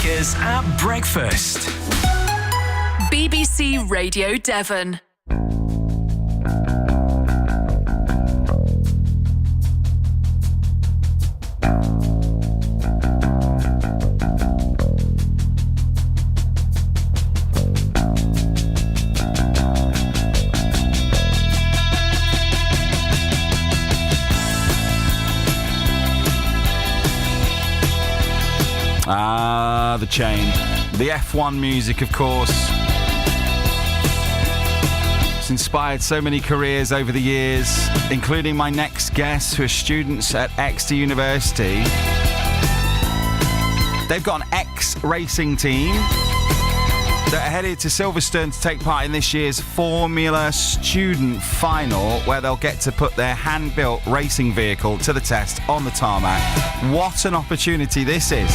Makers at breakfast. BBC Radio Devon. The chain. The F1 music, of course. It's inspired so many careers over the years, including my next guests who are students at Exeter University. They've got an XRacing team that are headed to Silverstone to take part in this year's Formula Student Final, where they'll get to put their hand-built racing vehicle to the test on the tarmac. What an opportunity this is.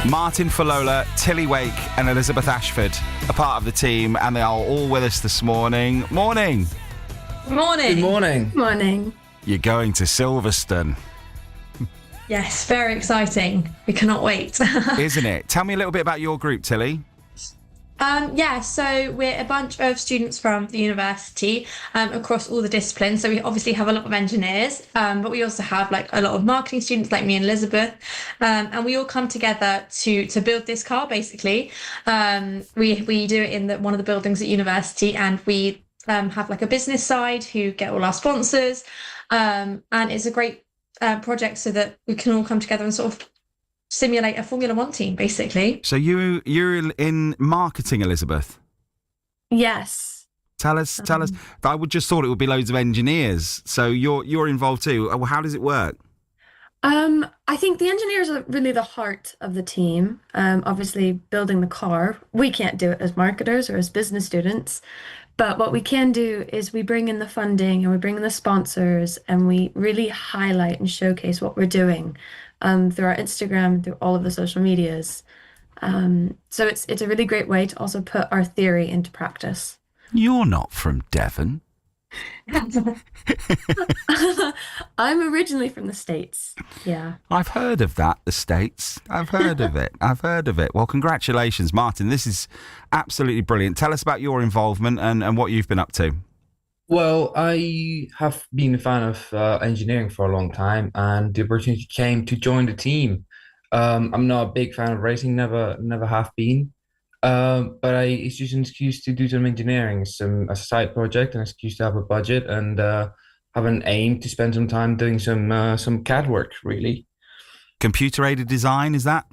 Martin Fillola, Tilly Wake and Elizabeth Ashford are part of the team, and they are all with us this morning. Morning. Morning. Good morning. Morning. You're going to Silverstone. Yes, very exciting. We cannot wait. Isn't it? Tell me a little bit about your group, Tilly. So we're a bunch of students from the university across all the disciplines. So we obviously have a lot of engineers, but we also have like a lot of marketing students like me and Elizabeth. And we all come together to build this car, basically. We do it in one of the buildings at university, and we have like a business side who get all our sponsors. And it's a great project so that we can all come together and sort of simulate a Formula One team, basically. So you're in marketing, Elizabeth? Yes. Tell us. I would just thought it would be loads of engineers. So you're involved too. How does it work? I think the engineers are really the heart of the team. Obviously, building the car, we can't do it as marketers or as business students. But what we can do is we bring in the funding and we bring in the sponsors, and we really highlight and showcase what we're doing through our Instagram, through all of the social medias. So it's a really great way to also put our theory into practice. You're not from Devon. I'm originally from the States. Yeah. I've heard of that, the States. I've heard of it. Well, congratulations, Martin. This is absolutely brilliant. Tell us about your involvement and what you've been up to. Well, I have been a fan of engineering for a long time, and the opportunity came to join the team. I'm not a big fan of racing, never have been. But it's just an excuse to do some engineering, a side project, an excuse to have a budget and have an aim to spend some time doing some CAD work, really. Computer-aided design, is that?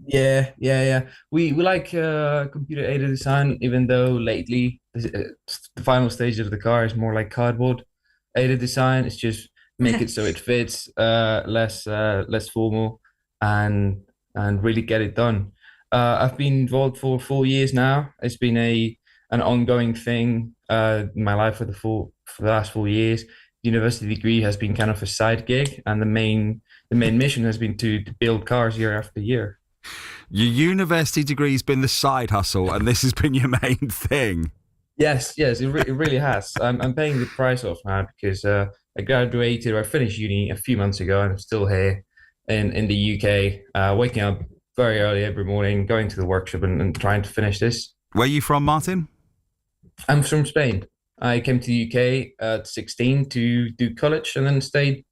Yeah. We like computer-aided design, even though lately the final stage of the car is more like cardboard-aided design. It's just make it so it fits, less formal, and really get it done. I've been involved for 4 years now. It's been an ongoing thing in my life for the last 4 years. The university degree has been kind of a side gig, and the main mission has been to build cars year after year. Your university degree's been the side hustle, and this has been your main thing. Yes, it really has. I'm paying the price off now because I finished uni a few months ago, and I'm still here in the UK, waking up very early every morning, going to the workshop and trying to finish this. Where are you from, Martin? I'm from Spain. I came to the UK at 16 to do college, and then stayed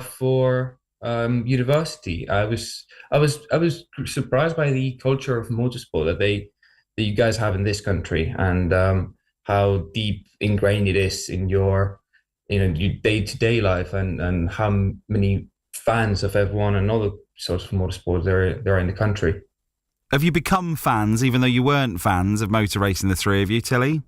for university. I was surprised by the culture of motorsport that you guys have in this country, and how deep ingrained it is in your day-to-day life, and how many fans of F1 and other sorts of motorsports there are in the country. Have you become fans, even though you weren't fans of motor racing, the three of you, Tilly?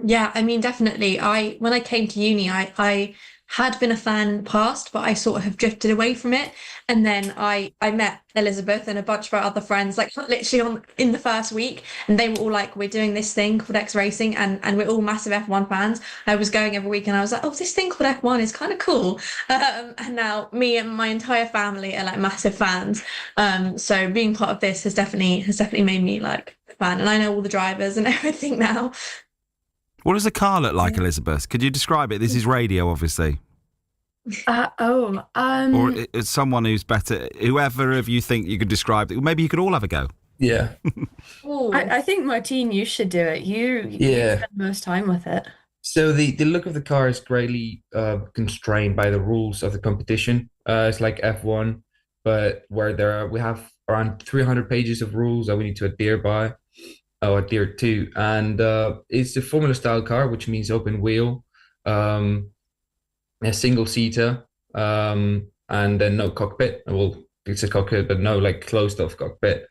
Yeah, I mean, definitely. When I came to uni, I had been a fan in the past, but I sort of have drifted away from it. And then I met Elizabeth and a bunch of our other friends, like literally in the first week, and they were all like, we're doing this thing called XRacing, and we're all massive F1 fans. I was going every week and I was like, oh, this thing called F1 is kind of cool. And now me and my entire family are like massive fans. So being part of this has definitely made me like a fan, and I know all the drivers and everything now. What does the car look like, Elizabeth? Could you describe it? This is radio, obviously. Oh, Or it's someone who's better? Whoever of you think you could describe it. Maybe you could all have a go. Yeah. Oh, I think Martine, you should do it. You Yeah. spend most time with it. So the look of the car is greatly constrained by the rules of the competition. It's like F1, but where we have around 300 pages of rules that we need to adhere by or adhere to, and it's a Formula style car, which means open wheel, a single seater, and then no cockpit. Well, it's a cockpit, but no like closed off cockpit.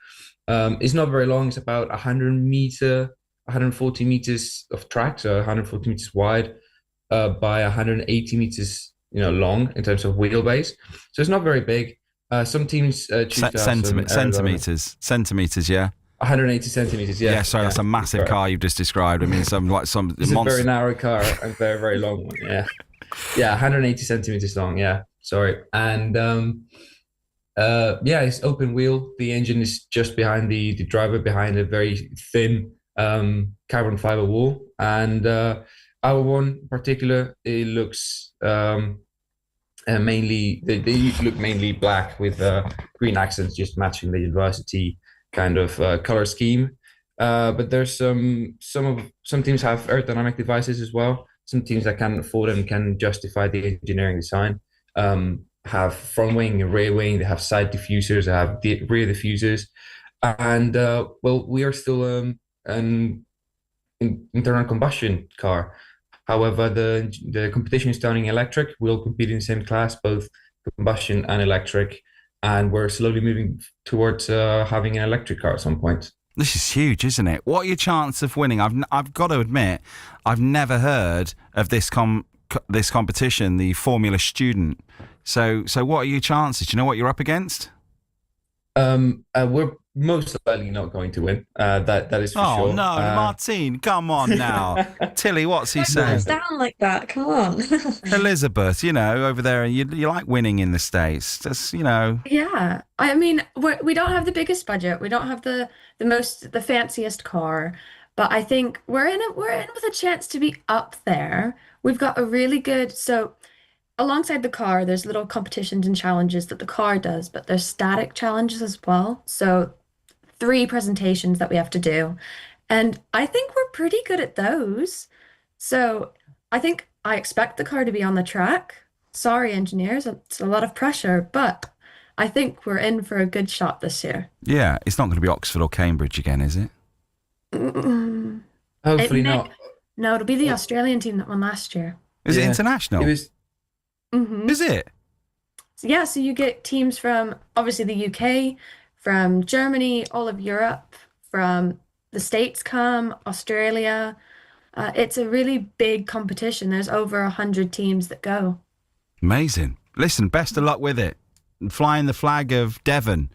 It's not very long. It's about 140 meters of track, so 140 meters wide by 180 meters, long in terms of wheelbase. So it's not very big. Some teams choose to have Centimeters, yeah. 180 centimeters, yeah. Yeah, sorry, that's a massive car you've just described. I mean, it's It's a very narrow car and very, very long one, yeah. Yeah, 180 centimeters long, yeah. Sorry. And it's open wheel. The engine is just behind the driver, behind a very thin carbon fiber wall. And our one in particular, it looks mainly, they look mainly black with green accents, just matching the university kind of color scheme. But there's some teams have aerodynamic devices as well. Some teams that can afford and can justify the engineering design have front wing and rear wing. They have side diffusers. They have rear diffusers, and we are still an internal combustion car. However, the competition is turning electric. We'll compete in the same class, both combustion and electric, and we're slowly moving towards having an electric car at some point. This is huge, isn't it? What are your chances of winning? I've got to admit, I've never heard of this competition, the Formula Student. So what are your chances? Do you know what you're up against? We're most likely not going to win. That is for sure. Oh no, Martine, come on now. Tilly, what's he saying? down like that. Come on. Elizabeth, over there, and you like winning in the States. Just, Yeah, I mean, we don't have the biggest budget. We don't have the fanciest car, but I think we're in with a chance to be up there. We've got a really good alongside the car, there's little competitions and challenges that the car does, but there's static challenges as well. So 3 presentations that we have to do. And I think we're pretty good at those. So I expect the car to be on the track. Sorry, engineers, it's a lot of pressure, but I think we're in for a good shot this year. Yeah, it's not going to be Oxford or Cambridge again, is it? Hopefully not. No, it'll be the Australian team that won last year. Is it international? It was. Mm-hmm. Is it? Yeah, so you get teams from obviously the UK, from Germany, all of Europe, from the States Australia. It's a really big competition. There's over 100 teams that go. Amazing. Listen, best of luck with it. Flying the flag of Devon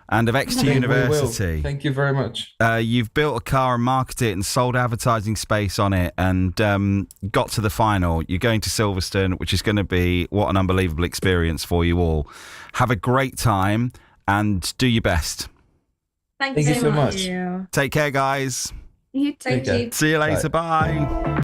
and of Exeter University. Thank you very much. You've built a car and marketed it and sold advertising space on it and got to the final. You're going to Silverstone, which is going to be what an unbelievable experience for you all. Have a great time and do your best. Thank you so much. Thank you. Take care, guys. You too. Thank you. See you later. Bye.